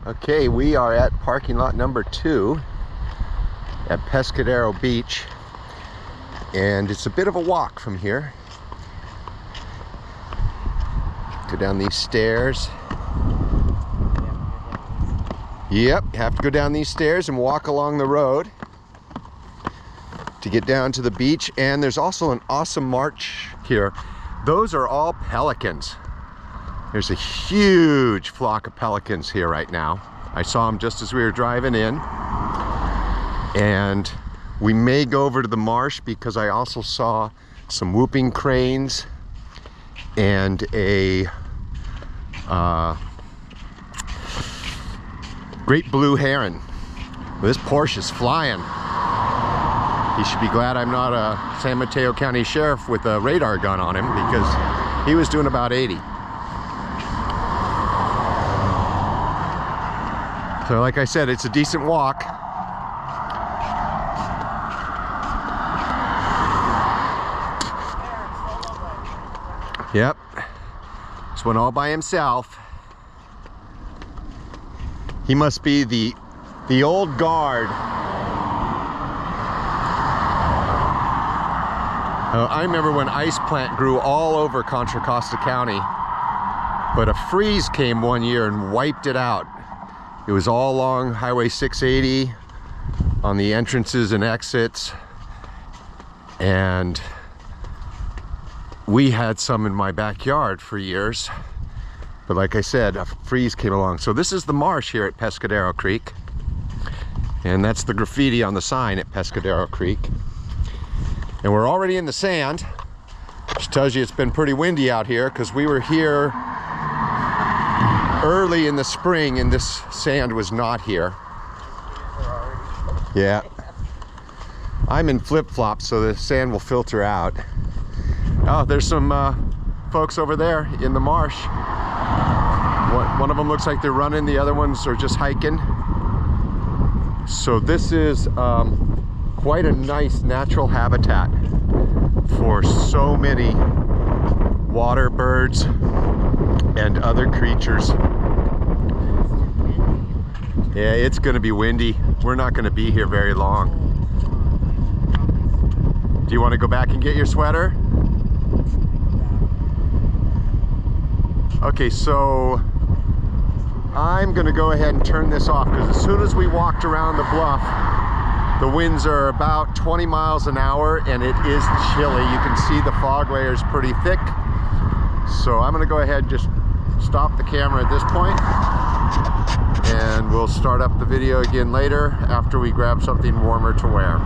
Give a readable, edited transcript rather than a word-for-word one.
Okay, we are at parking lot number 2 at Pescadero Beach, and it's a bit of a walk from here. Go down these stairs. Yep, you have to go down these stairs and walk along the road to get down to the beach. And there's also an awesome marsh here. Those are all pelicans. There's a huge flock of pelicans here right now. I saw them just as we were driving in. And we may go over to the marsh because I also saw some whooping cranes and a great blue heron. Well, this Porsche is flying. He should be glad I'm not a San Mateo County Sheriff with a radar gun on him, because he was doing about 80. So like I said, it's a decent walk. Yep, this one all by himself. He must be the old guard. I remember when ice plant grew all over Contra Costa County, but a freeze came one year and wiped it out. It was all along Highway 680 on the entrances and exits, and we had some in my backyard for years. But like I said, a freeze came along. So this is the marsh here at Pescadero Creek, and that's the graffiti on the sign at Pescadero Creek. And we're already in the sand, which tells you it's been pretty windy out here, because we were here early in the spring and this sand was not here. Yeah. I'm in flip-flops, so the sand will filter out. Oh, there's some folks over there in the marsh. One of them looks like they're running, the other ones are just hiking. So this is quite a nice natural habitat for so many water birds and other creatures. Yeah, it's gonna be windy. We're not gonna be here very long. Do you want to go back and get your sweater? Okay, so I'm gonna go ahead and turn this off, because as soon as we walked around the bluff, the winds are about 20 miles an hour and it is chilly. You can see the fog layer is pretty thick. So I'm gonna go ahead and just stop the camera at this point, and we'll start up the video again later after we grab something warmer to wear.